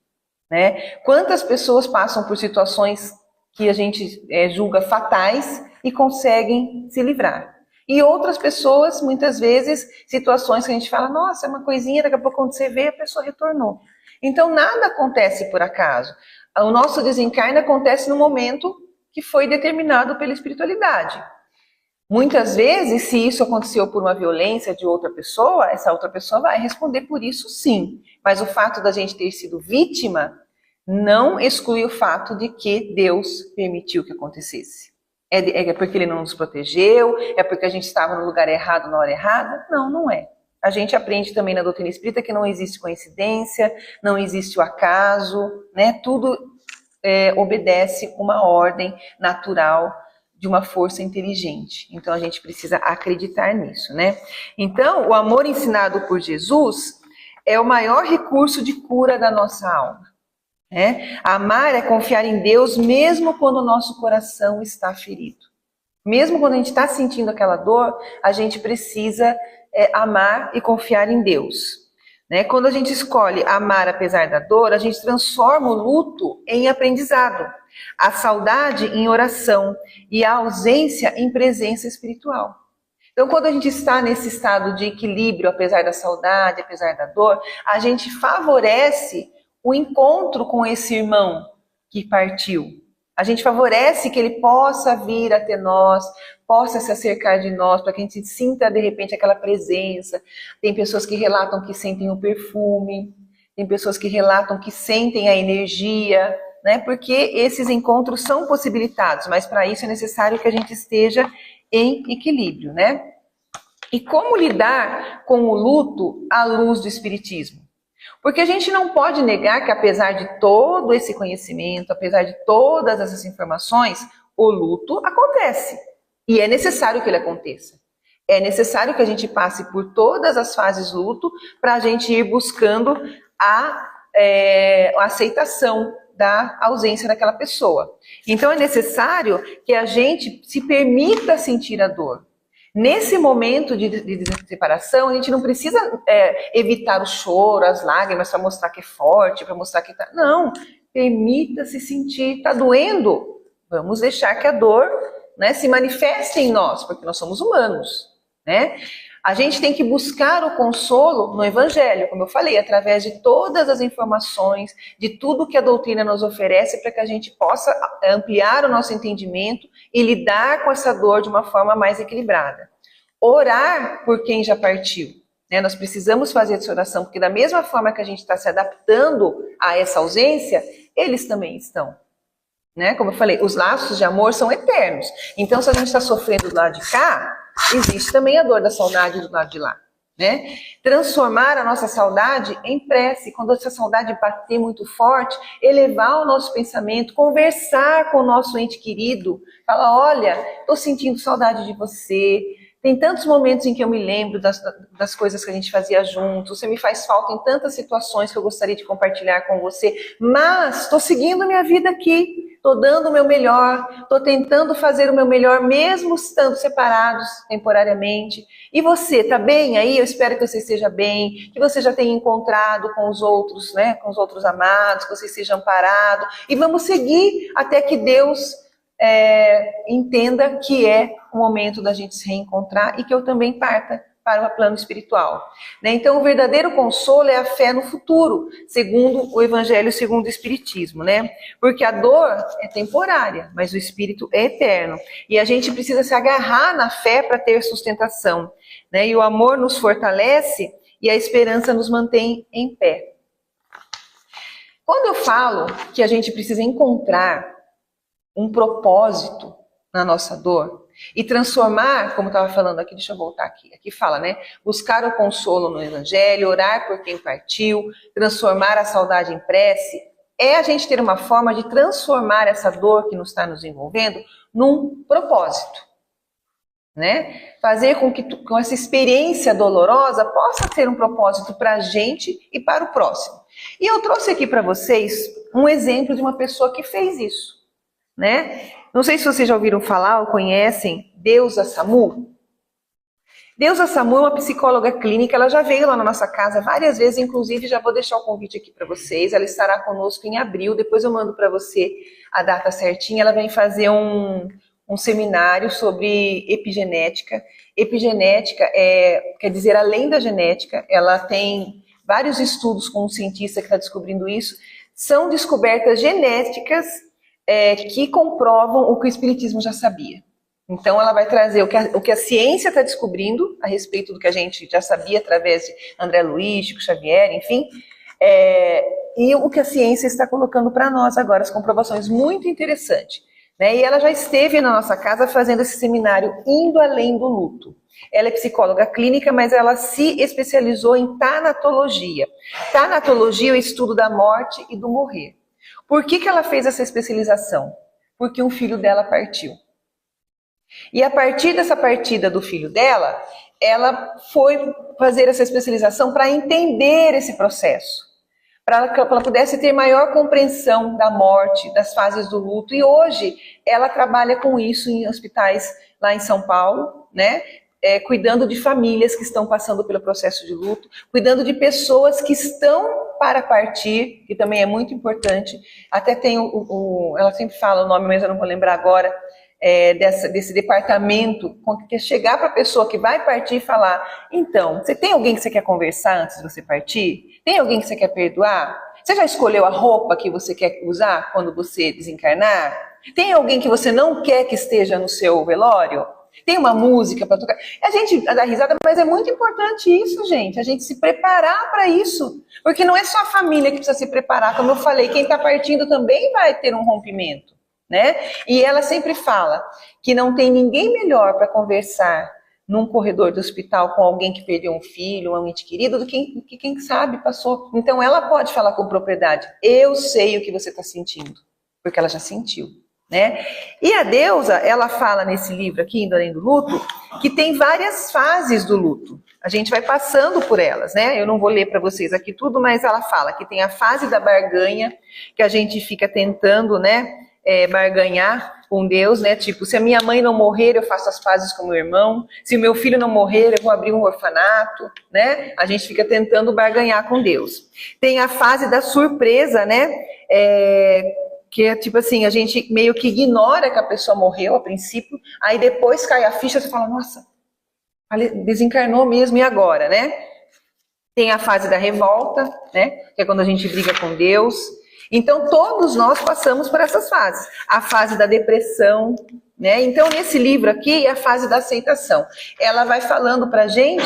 né? Quantas pessoas passam por situações que a gente julga fatais e conseguem se livrar? E outras pessoas, muitas vezes, situações que a gente fala, nossa, é uma coisinha, daqui a pouco quando você vê, a pessoa retornou. Então, nada acontece por acaso. O nosso desencarne acontece no momento que foi determinado pela espiritualidade. Muitas vezes, se isso aconteceu por uma violência de outra pessoa, essa outra pessoa vai responder por isso sim. Mas o fato da gente ter sido vítima não exclui o fato de que Deus permitiu que acontecesse. É porque Ele não nos protegeu? É porque a gente estava no lugar errado na hora errada? Não, não é. A gente aprende também na doutrina espírita que não existe coincidência, não existe o acaso, né? Tudo obedece uma ordem natural de uma força inteligente. Então a gente precisa acreditar nisso, né? Então, o amor ensinado por Jesus é o maior recurso de cura da nossa alma, né? Amar é confiar em Deus mesmo quando o nosso coração está ferido. Mesmo quando a gente está sentindo aquela dor, a gente precisa amar e confiar em Deus, né? Quando a gente escolhe amar apesar da dor, a gente transforma o luto em aprendizado, a saudade em oração e a ausência em presença espiritual. Então, quando a gente está nesse estado de equilíbrio, apesar da saudade, apesar da dor, a gente favorece o encontro com esse irmão que partiu. A gente favorece que ele possa vir até nós, possa se acercar de nós, para que a gente sinta, de repente, aquela presença. Tem pessoas que relatam que sentem o perfume, tem pessoas que relatam que sentem a energia, né? Porque esses encontros são possibilitados, mas para isso é necessário que a gente esteja em equilíbrio, né? E como lidar com o luto à luz do Espiritismo? Porque a gente não pode negar que, apesar de todo esse conhecimento, apesar de todas essas informações, o luto acontece. E é necessário que ele aconteça. É necessário que a gente passe por todas as fases do luto para a gente ir buscando a aceitação da ausência daquela pessoa. Então é necessário que a gente se permita sentir a dor. Nesse momento de separação, a gente não precisa evitar o choro, as lágrimas, para mostrar que é forte, para mostrar que tá... Não, permita-se sentir, está doendo. Vamos deixar que a dor, né, se manifeste em nós, porque nós somos humanos, né? A gente tem que buscar o consolo no Evangelho, como eu falei, através de todas as informações, de tudo que a doutrina nos oferece, para que a gente possa ampliar o nosso entendimento e lidar com essa dor de uma forma mais equilibrada. Orar por quem já partiu, né? Nós precisamos fazer essa oração, porque da mesma forma que a gente está se adaptando a essa ausência, eles também estão. Né? Como eu falei, os laços de amor são eternos. Então, se a gente está sofrendo do lado de cá, existe também a dor da saudade do lado de lá, né? Transformar a nossa saudade em prece. Quando essa saudade bater muito forte, elevar o nosso pensamento, conversar com o nosso ente querido, falar, olha, estou sentindo saudade de você, tem tantos momentos em que eu me lembro das coisas que a gente fazia juntos, você me faz falta em tantas situações que eu gostaria de compartilhar com você, mas estou seguindo minha vida aqui, estou dando o meu melhor, estou tentando fazer o meu melhor, mesmo estando separados temporariamente. E você, está bem aí? Eu espero que você esteja bem, que você já tenha encontrado com os outros, né, com os outros amados, que você esteja amparado. E vamos seguir até que Deus entenda que é o momento da gente se reencontrar e que eu também parta para o plano espiritual, né? Então, o verdadeiro consolo é a fé no futuro, segundo o Evangelho, segundo o Espiritismo, né? Porque a dor é temporária, mas o espírito é eterno. E a gente precisa se agarrar na fé para ter sustentação, né? E o amor nos fortalece e a esperança nos mantém em pé. Quando eu falo que a gente precisa encontrar um propósito na nossa dor e transformar, como eu estava falando aqui, deixa eu voltar aqui, aqui fala, né? Buscar o consolo no Evangelho, orar por quem partiu, transformar a saudade em prece, é a gente ter uma forma de transformar essa dor que nos está nos envolvendo num propósito, né? Fazer com que com essa experiência dolorosa possa ter um propósito para a gente e para o próximo. E eu trouxe aqui para vocês um exemplo de uma pessoa que fez isso, né? Não sei se vocês já ouviram falar ou conhecem Deusa Samu. Deusa Samu é uma psicóloga clínica, ela já veio lá na nossa casa várias vezes, inclusive já vou deixar o convite aqui para vocês, ela estará conosco em abril, depois eu mando para você a data certinha, ela vem fazer um seminário sobre epigenética. Epigenética quer dizer além da genética, ela tem vários estudos com um cientista que está descobrindo isso, são descobertas genéticas que comprovam o que o Espiritismo já sabia. Então ela vai trazer o que a ciência está descobrindo a respeito do que a gente já sabia através de André Luiz, Chico Xavier, enfim, e o que a ciência está colocando para nós agora, as comprovações muito interessantes. Né? E ela já esteve na nossa casa fazendo esse seminário Indo Além do Luto. Ela é psicóloga clínica, mas ela se especializou em tanatologia. Tanatologia é o estudo da morte e do morrer. Por que ela fez essa especialização? Porque um filho dela partiu. E a partir dessa partida do filho dela, ela foi fazer essa especialização para entender esse processo. Para que ela pudesse ter maior compreensão da morte, das fases do luto. E hoje ela trabalha com isso em hospitais lá em São Paulo, né? Cuidando de famílias que estão passando pelo processo de luto, cuidando de pessoas que estão para partir, que também é muito importante. Até tem ela sempre fala o nome, mas eu não vou lembrar agora, desse departamento, que é chegar para a pessoa que vai partir e falar, então, você tem alguém que você quer conversar antes de você partir? Tem alguém que você quer perdoar? Você já escolheu a roupa que você quer usar quando você desencarnar? Tem alguém que você não quer que esteja no seu velório? Tem uma música para tocar? A gente dá risada, mas é muito importante isso, gente. A gente se preparar para isso. Porque não é só a família que precisa se preparar. Como eu falei, quem está partindo também vai ter um rompimento, né? E ela sempre fala que não tem ninguém melhor para conversar num corredor do hospital com alguém que perdeu um filho, um ente querido, do que quem sabe passou. Então ela pode falar com propriedade. Eu sei o que você está sentindo. Porque ela já sentiu. Né? E a Deusa, ela fala nesse livro aqui, Indo Além do Luto, que tem várias fases do luto. A gente vai passando por elas, né? Eu não vou ler para vocês aqui tudo, mas ela fala que tem a fase da barganha, que a gente fica tentando, né, barganhar com Deus, né? Tipo, se a minha mãe não morrer, eu faço as pazes com o meu irmão. Se o meu filho não morrer, eu vou abrir um orfanato, né? A gente fica tentando barganhar com Deus. Tem a fase da surpresa, né? Que é tipo assim, a gente meio que ignora que a pessoa morreu a princípio, aí depois cai a ficha, você fala, nossa, desencarnou mesmo, e agora, né? Tem a fase da revolta, né? Que é quando a gente briga com Deus. Então, todos nós passamos por essas fases. A fase da depressão, né? Então, nesse livro aqui, é a fase da aceitação. Ela vai falando pra gente,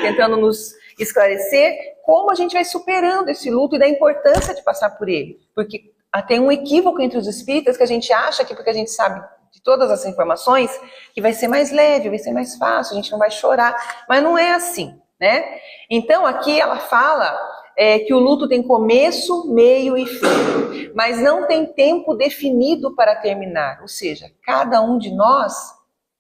tentando nos esclarecer como a gente vai superando esse luto e da importância de passar por ele. Porque tem um equívoco entre os espíritas que a gente acha que porque a gente sabe de todas as informações que vai ser mais leve, vai ser mais fácil, a gente não vai chorar, mas não é assim, né? Então aqui ela fala que o luto tem começo, meio e fim, mas não tem tempo definido para terminar, ou seja, cada um de nós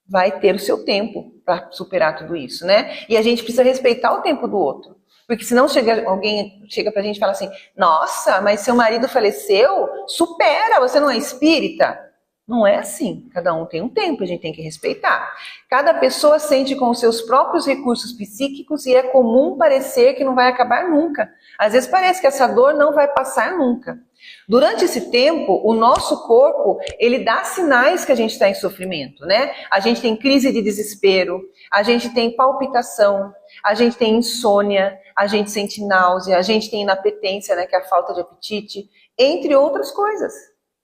vai ter o seu tempo para superar tudo isso, né? E a gente precisa respeitar o tempo do outro. Porque senão alguém chega pra gente e fala assim, nossa, mas seu marido faleceu? Supera, você não é espírita? Não é assim. Cada um tem um tempo, a gente tem que respeitar. Cada pessoa sente com os seus próprios recursos psíquicos e é comum parecer que não vai acabar nunca. Às vezes parece que essa dor não vai passar nunca. Durante esse tempo, o nosso corpo, ele dá sinais que a gente está em sofrimento, né? A gente tem crise de desespero, a gente tem palpitação, a gente tem insônia, a gente sente náusea, a gente tem inapetência, né, que é a falta de apetite, entre outras coisas.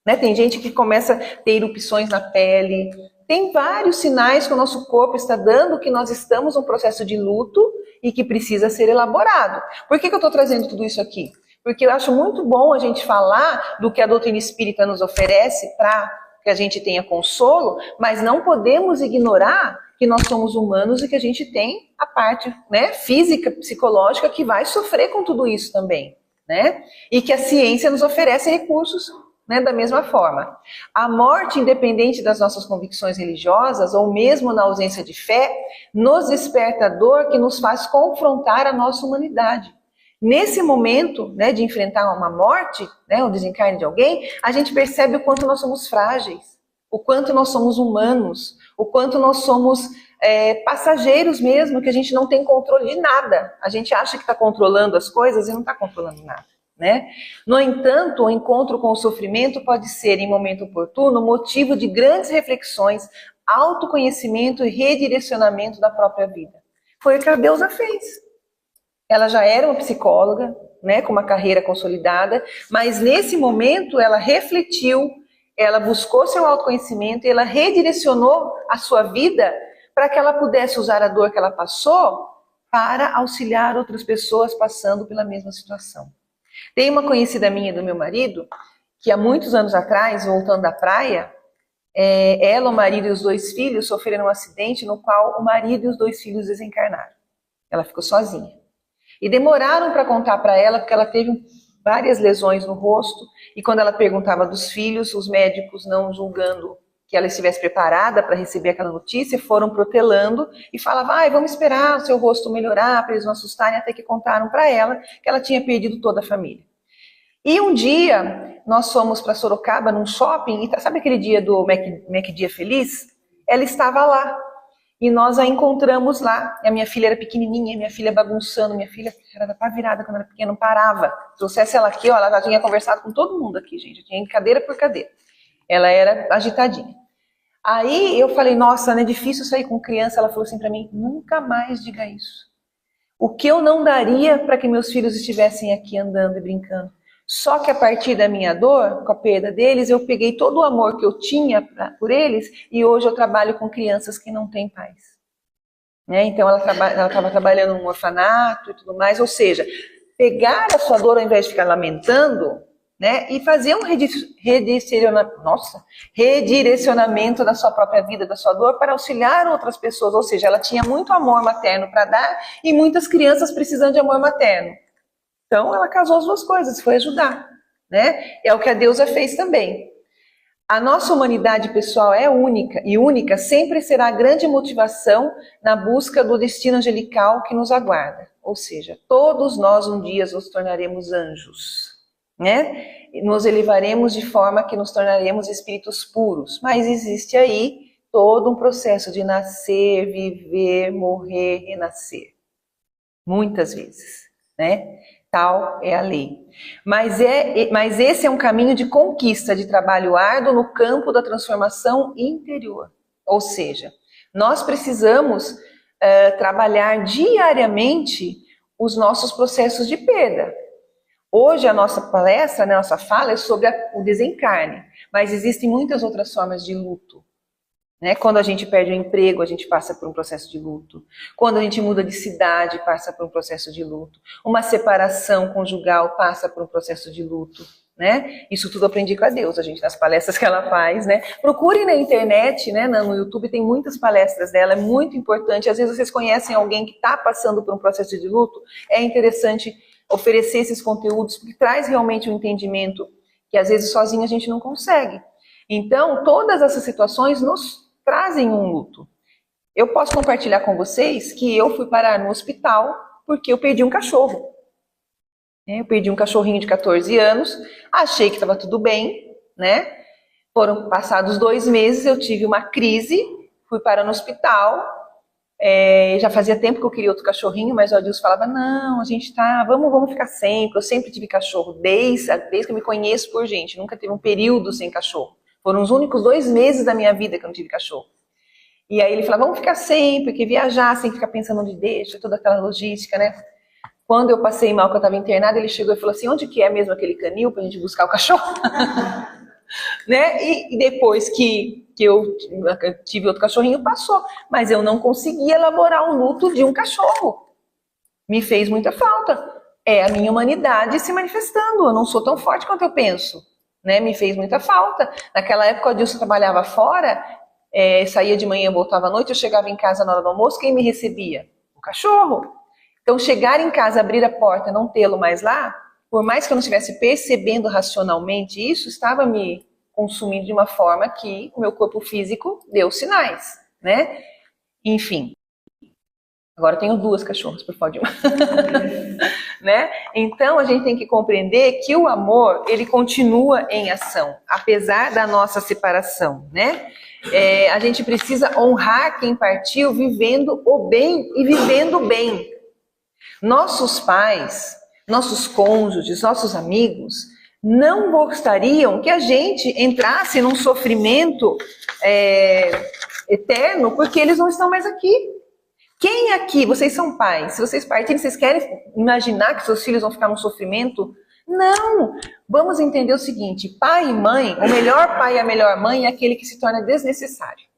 Né? Tem gente que começa a ter erupções na pele. Tem vários sinais que o nosso corpo está dando que nós estamos num processo de luto e que precisa ser elaborado. Por que eu estou trazendo tudo isso aqui? Porque eu acho muito bom a gente falar do que a doutrina espírita nos oferece para que a gente tenha consolo, mas não podemos ignorar que nós somos humanos e que a gente tem a parte, né, física, psicológica que vai sofrer com tudo isso também, né? E que a ciência nos oferece recursos, né, da mesma forma. A morte, independente das nossas convicções religiosas, ou mesmo na ausência de fé, nos desperta a dor que nos faz confrontar a nossa humanidade. Nesse momento, né, de enfrentar uma morte, né, o desencarne de alguém, a gente percebe o quanto nós somos frágeis, o quanto nós somos humanos, o quanto nós somos passageiros mesmo, que a gente não tem controle de nada. A gente acha que está controlando as coisas e não está controlando nada. Né? No entanto, o encontro com o sofrimento pode ser, em momento oportuno, motivo de grandes reflexões, autoconhecimento e redirecionamento da própria vida. Foi o que a Deusa fez. Ela já era uma psicóloga, né, com uma carreira consolidada, mas nesse momento ela refletiu, ela buscou seu autoconhecimento e ela redirecionou a sua vida para que ela pudesse usar a dor que ela passou para auxiliar outras pessoas passando pela mesma situação. Tem uma conhecida minha do meu marido, que há muitos anos atrás, voltando da praia, ela, o marido e os 2 filhos sofreram um acidente no qual o marido e os 2 filhos desencarnaram. Ela ficou sozinha. E demoraram para contar para ela, porque ela teve várias lesões no rosto, e quando ela perguntava dos filhos, os médicos, não julgando que ela estivesse preparada para receber aquela notícia, foram protelando e falavam, vamos esperar o seu rosto melhorar, para eles não assustarem, até que contaram para ela que ela tinha perdido toda a família. E um dia, nós fomos para Sorocaba, num shopping, e sabe aquele dia do Mac Dia Feliz? Ela estava lá, e nós a encontramos lá. E a minha filha era pequenininha, minha filha bagunçando, minha filha era pá virada quando era pequena, não parava. Se trouxesse ela aqui, ó, ela já tinha conversado com todo mundo aqui, gente, tinha cadeira por cadeira. Ela era agitadinha. Aí eu falei, nossa, não é difícil sair com criança. Ela falou assim para mim, nunca mais diga isso. O que eu não daria para que meus filhos estivessem aqui andando e brincando. Só que a partir da minha dor, com a perda deles, eu peguei todo o amor que eu tinha por eles e hoje eu trabalho com crianças que não têm pais. Né? Então ela estava trabalhando num orfanato e tudo mais, ou seja, pegar a sua dor ao invés de ficar lamentando, né, e fazer um redirecionamento da sua própria vida, da sua dor, para auxiliar outras pessoas. Ou seja, ela tinha muito amor materno para dar e muitas crianças precisando de amor materno. Então, ela casou as 2 coisas, foi ajudar. Né? É o que a Deusa fez também. A nossa humanidade pessoal é única, e única sempre será a grande motivação na busca do destino angelical que nos aguarda. Ou seja, todos nós um dia nos tornaremos anjos. Né? Nos elevaremos de forma que nos tornaremos espíritos puros, mas existe aí todo um processo de nascer, viver, morrer, renascer, muitas vezes, né? Tal é a lei. Mas esse é um caminho de conquista, de trabalho árduo no campo da transformação interior, ou seja, nós precisamos trabalhar diariamente os nossos processos de perda. Hoje a nossa palestra, a nossa fala é sobre o desencarne, mas existem muitas outras formas de luto. Né? Quando a gente perde o emprego, a gente passa por um processo de luto. Quando a gente muda de cidade, passa por um processo de luto. Uma separação conjugal passa por um processo de luto. Né? Isso tudo aprendi com a Deusa, gente, nas palestras que ela faz. Né? Procurem na internet, né? No YouTube tem muitas palestras dela, é muito importante. Às vezes vocês conhecem alguém que está passando por um processo de luto, é interessante oferecer esses conteúdos, porque traz realmente um entendimento que às vezes sozinho a gente não consegue. Então, todas essas situações nos trazem um luto. Eu posso compartilhar com vocês que eu fui parar no hospital porque eu perdi um cachorro. Eu perdi um cachorrinho de 14 anos, achei que estava tudo bem, né? Foram passados 2 meses, eu tive uma crise, fui parar no hospital. Já fazia tempo que eu queria outro cachorrinho, mas o Adilson falava, não, a gente tá, vamos ficar sempre. Eu sempre tive cachorro, desde que eu me conheço por gente. Nunca tive um período sem cachorro. Foram os únicos 2 meses da minha vida que eu não tive cachorro. E aí ele falava, vamos ficar sempre, que viajar sem ficar pensando onde deixa, toda aquela logística, né? Quando eu passei mal, que eu estava internada, ele chegou e falou assim, onde que é mesmo aquele canil pra gente buscar o cachorro? Né? E depois que eu tive outro cachorrinho, passou. Mas eu não consegui elaborar o luto de um cachorro. Me fez muita falta. É a minha humanidade se manifestando. Eu não sou tão forte quanto eu penso. Né? Me fez muita falta. Naquela época, o Adilson trabalhava fora, saía de manhã, voltava à noite, eu chegava em casa na hora do almoço, quem me recebia? O cachorro. Então, chegar em casa, abrir a porta, não tê-lo mais lá, por mais que eu não estivesse percebendo racionalmente isso, estava me consumindo de uma forma que o meu corpo físico deu sinais, né? Enfim. Agora eu tenho 2 cachorras, por favor, de uma. Né? Então, a gente tem que compreender que o amor, ele continua em ação, apesar da nossa separação, né? A gente precisa honrar quem partiu vivendo o bem e vivendo bem. Nossos pais, nossos cônjuges, nossos amigos não gostariam que a gente entrasse num sofrimento eterno porque eles não estão mais aqui. Quem aqui, vocês são pais, se vocês partirem, vocês querem imaginar que seus filhos vão ficar num sofrimento? Não! Vamos entender o seguinte, pai e mãe, o melhor pai e a melhor mãe é aquele que se torna desnecessário.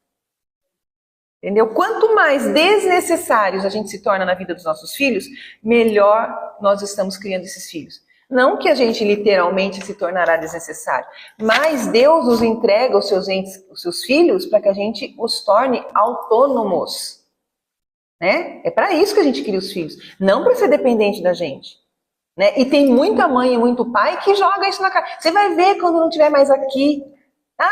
Entendeu? Quanto mais desnecessários a gente se torna na vida dos nossos filhos, melhor nós estamos criando esses filhos. Não que a gente literalmente se tornará desnecessário, mas Deus nos entrega os seus filhos para que a gente os torne autônomos. Né? É para isso que a gente cria os filhos, não para ser dependente da gente. Né? E tem muita mãe e muito pai que joga isso na cara. Você vai ver quando não estiver mais aqui.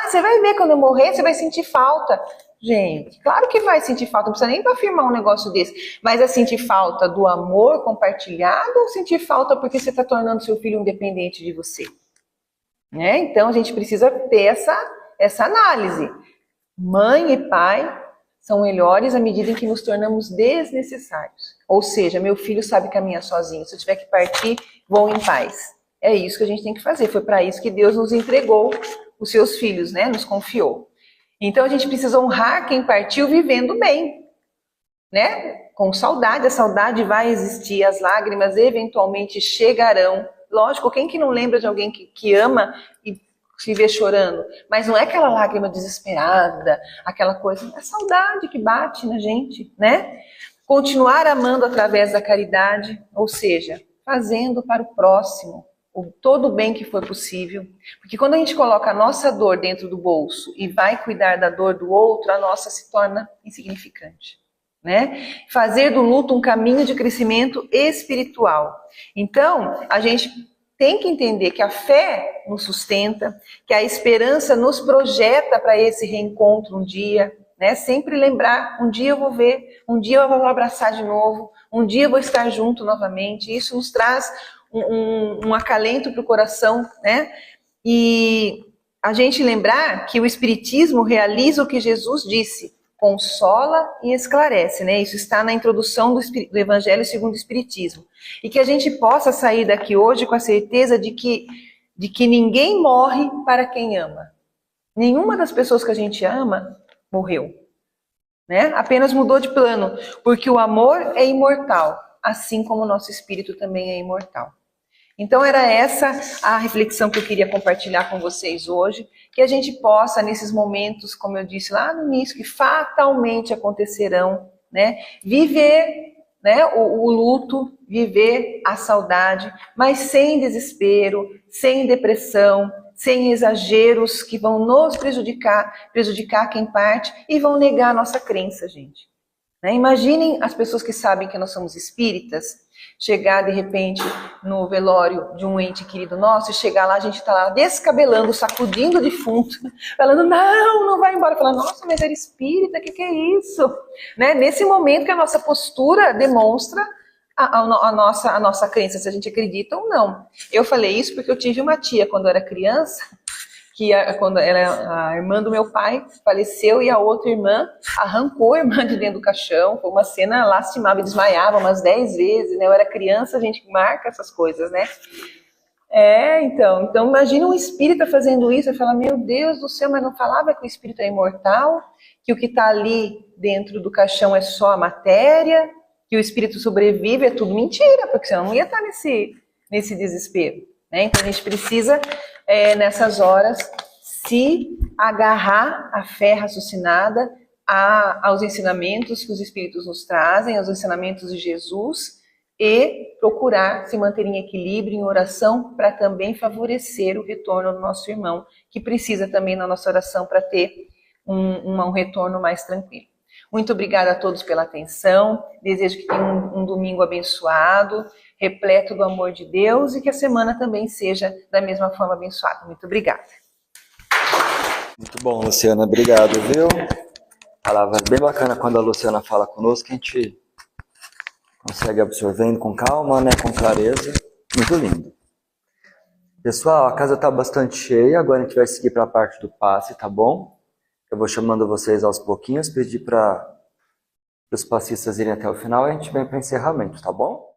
Você vai ver quando eu morrer, você vai sentir falta. Gente, claro que vai sentir falta, não precisa nem para afirmar um negócio desse. Mas é sentir falta do amor compartilhado ou sentir falta porque você está tornando seu filho independente de você? Né? Então a gente precisa ter essa análise. Mãe e pai são melhores à medida em que nos tornamos desnecessários. Ou seja, meu filho sabe caminhar sozinho. Se eu tiver que partir, vou em paz. É isso que a gente tem que fazer. Foi para isso que Deus nos entregou os seus filhos, né? Nos confiou. Então a gente precisa honrar quem partiu vivendo bem, né? Com saudade, a saudade vai existir, as lágrimas eventualmente chegarão. Lógico, quem que não lembra de alguém que ama e se vê chorando? Mas não é aquela lágrima desesperada, aquela coisa, é saudade que bate na gente, né? Continuar amando através da caridade, ou seja, fazendo para o próximo todo o bem que for possível. Porque quando a gente coloca a nossa dor dentro do bolso e vai cuidar da dor do outro, a nossa se torna insignificante. Né? Fazer do luto um caminho de crescimento espiritual. Então, a gente tem que entender que a fé nos sustenta, que a esperança nos projeta para esse reencontro um dia, né? Sempre lembrar, um dia eu vou ver, um dia eu vou abraçar de novo, um dia eu vou estar junto novamente. Isso nos traz um acalento para o coração, né? E a gente lembrar que o Espiritismo realiza o que Jesus disse, consola e esclarece, né? Isso está na introdução do Evangelho segundo o Espiritismo. E que a gente possa sair daqui hoje com a certeza de que ninguém morre para quem ama. Nenhuma das pessoas que a gente ama morreu, né? Apenas mudou de plano, porque o amor é imortal, assim como o nosso espírito também é imortal. Então era essa a reflexão que eu queria compartilhar com vocês hoje, que a gente possa, nesses momentos, como eu disse lá no início, que fatalmente acontecerão, né, viver, né, o luto, viver a saudade, mas sem desespero, sem depressão, sem exageros que vão nos prejudicar quem parte e vão negar a nossa crença, gente. Né? Imaginem as pessoas que sabem que nós somos espíritas, chegar de repente no velório de um ente querido nosso e chegar lá, a gente está lá descabelando, sacudindo o defunto, falando, não vai embora. Falando, nossa, mas era espírita, o que é isso? Né? Nesse momento que a nossa postura demonstra a nossa crença, se a gente acredita ou não. Eu falei isso porque eu tive uma tia quando eu era criança, que quando a irmã do meu pai faleceu e a outra irmã arrancou a irmã de dentro do caixão. Foi uma cena lastimável, desmaiava umas 10 vezes, né? Eu era criança, a gente marca essas coisas, né? Então imagina um espírita fazendo isso, eu falo, meu Deus do céu, mas não falava que o espírito é imortal, que o que está ali dentro do caixão é só a matéria, que o espírito sobrevive, é tudo mentira, porque senão não ia estar nesse desespero, né? Então a gente precisa, nessas horas, se agarrar à fé raciocinada, aos ensinamentos que os espíritos nos trazem, aos ensinamentos de Jesus, e procurar se manter em equilíbrio, em oração, para também favorecer o retorno do nosso irmão, que precisa também na nossa oração para ter um retorno mais tranquilo. Muito obrigada a todos pela atenção, desejo que tenham um domingo abençoado, repleto do amor de Deus, e que a semana também seja da mesma forma abençoada. Muito obrigada. Muito bom, Luciana, obrigado, viu? Palavra bem bacana quando a Luciana fala conosco, que a gente consegue absorvendo com calma, né, com clareza. Muito lindo. Pessoal, a casa está bastante cheia, agora a gente vai seguir para a parte do passe, tá bom? Eu vou chamando vocês aos pouquinhos, pedir para os passistas irem até o final e a gente vem para o encerramento, tá bom?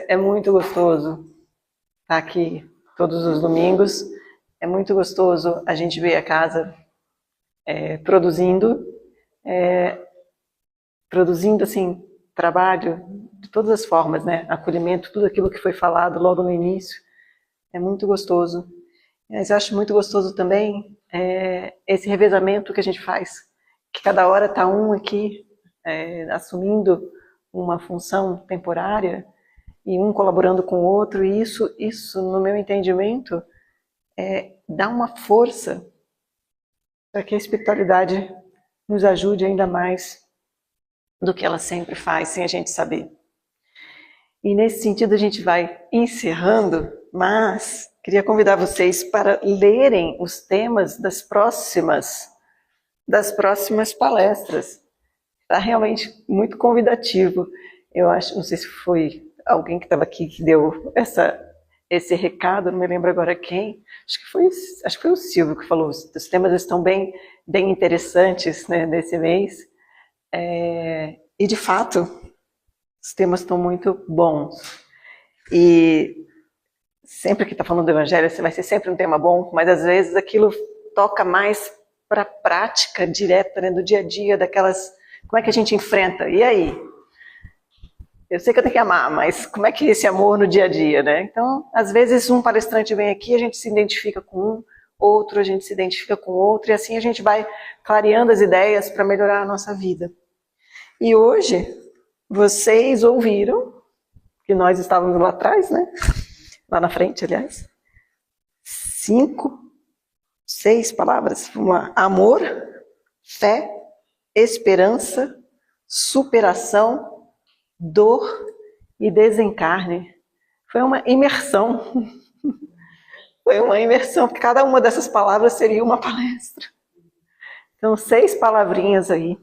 É muito gostoso estar aqui todos os domingos, é muito gostoso a gente ver a casa produzindo assim, trabalho de todas as formas, né? Acolhimento, tudo aquilo que foi falado logo no início, é muito gostoso. Mas eu acho muito gostoso também esse revezamento que a gente faz, que cada hora está um aqui assumindo uma função temporária e um colaborando com o outro, e isso no meu entendimento, dá uma força para que a espiritualidade nos ajude ainda mais do que ela sempre faz, sem a gente saber. E nesse sentido a gente vai encerrando, mas queria convidar vocês para lerem os temas das próximas palestras. Está realmente muito convidativo. Eu acho, não sei se foi alguém que estava aqui que deu esse recado, não me lembro agora quem. Acho que foi o Silvio que falou. Os temas estão bem interessantes, né, desse mês. E de fato, os temas estão muito bons. E sempre que está falando do Evangelho, vai ser sempre um tema bom, mas às vezes aquilo toca mais para a prática direta, né, do dia a dia, daquelas... Como é que a gente enfrenta? E aí? Eu sei que eu tenho que amar, mas como é que é esse amor no dia a dia, né? Então, às vezes um palestrante vem aqui, a gente se identifica com um, outro a gente se identifica com outro, e assim a gente vai clareando as ideias para melhorar a nossa vida. E hoje, vocês ouviram, que nós estávamos lá atrás, né? Lá na frente, aliás. 6 palavras. Vamos lá. Amor, fé, esperança, superação, dor e desencarne. Foi uma imersão. Foi uma imersão, porque cada uma dessas palavras seria uma palestra. Então, 6 palavrinhas aí.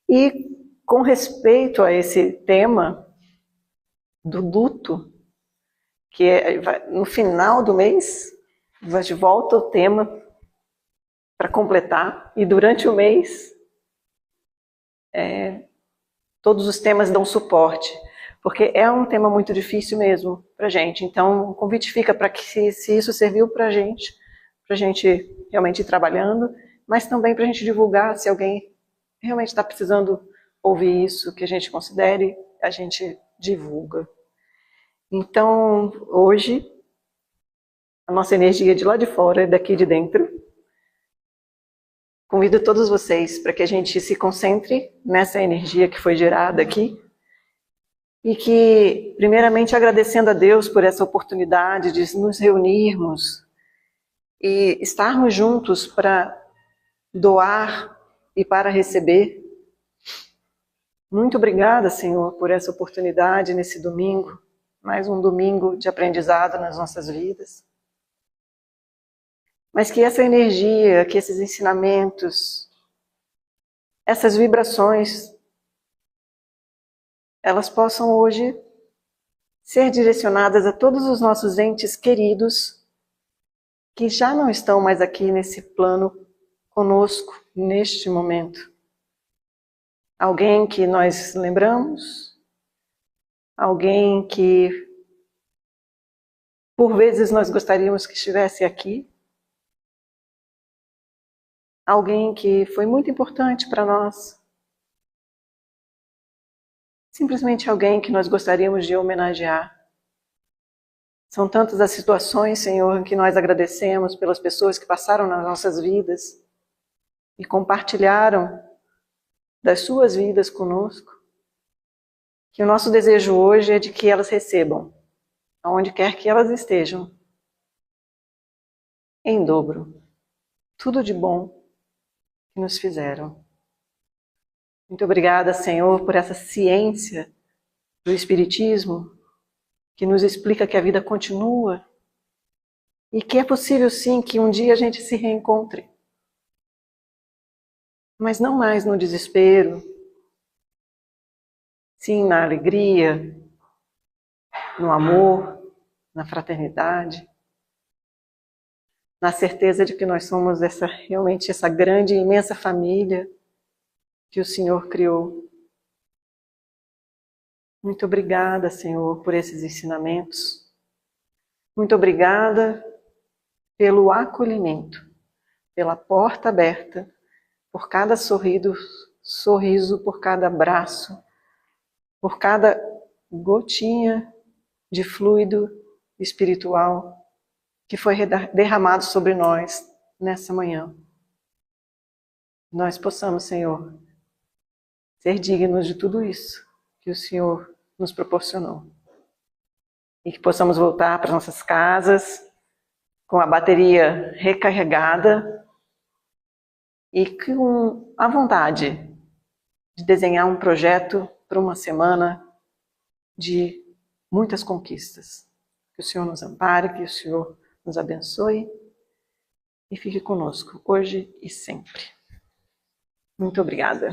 E com respeito a esse tema do luto, que no final do mês, vai de volta o tema para completar, e durante o mês, todos os temas dão suporte, porque é um tema muito difícil mesmo para a gente. Então, o convite fica para que, se isso serviu para a gente realmente ir trabalhando, mas também para a gente divulgar, se alguém realmente está precisando ouvir isso, que a gente considere, a gente divulga. Então, hoje, a nossa energia é de lá de fora, daqui de dentro. Convido todos vocês para que a gente se concentre nessa energia que foi gerada aqui e que, primeiramente, agradecendo a Deus por essa oportunidade de nos reunirmos e estarmos juntos para doar e para receber. Muito obrigada, Senhor, por essa oportunidade nesse domingo, mais um domingo de aprendizado nas nossas vidas. Mas que essa energia, que esses ensinamentos, essas vibrações, elas possam hoje ser direcionadas a todos os nossos entes queridos que já não estão mais aqui nesse plano conosco, neste momento. Alguém que nós lembramos, alguém que por vezes nós gostaríamos que estivesse aqui, alguém que foi muito importante para nós, simplesmente alguém que nós gostaríamos de homenagear. São tantas as situações, Senhor, em que nós agradecemos pelas pessoas que passaram nas nossas vidas e compartilharam das suas vidas conosco, que o nosso desejo hoje é de que elas recebam, aonde quer que elas estejam, em dobro, tudo de bom que nos fizeram. Muito obrigada, Senhor, por essa ciência do Espiritismo, que nos explica que a vida continua e que é possível sim que um dia a gente se reencontre. Mas não mais no desespero, sim na alegria, no amor, na fraternidade, na certeza de que nós somos realmente essa grande e imensa família que o Senhor criou. Muito obrigada, Senhor, por esses ensinamentos. Muito obrigada pelo acolhimento, pela porta aberta, por cada sorriso, por cada abraço, por cada gotinha de fluido espiritual que foi derramado sobre nós nessa manhã. Nós possamos, Senhor, ser dignos de tudo isso que o Senhor nos proporcionou. E que possamos voltar para nossas casas com a bateria recarregada e com a vontade de desenhar um projeto para uma semana de muitas conquistas. Que o Senhor nos ampare, que o Senhor nos abençoe e fique conosco hoje e sempre. Muito obrigada.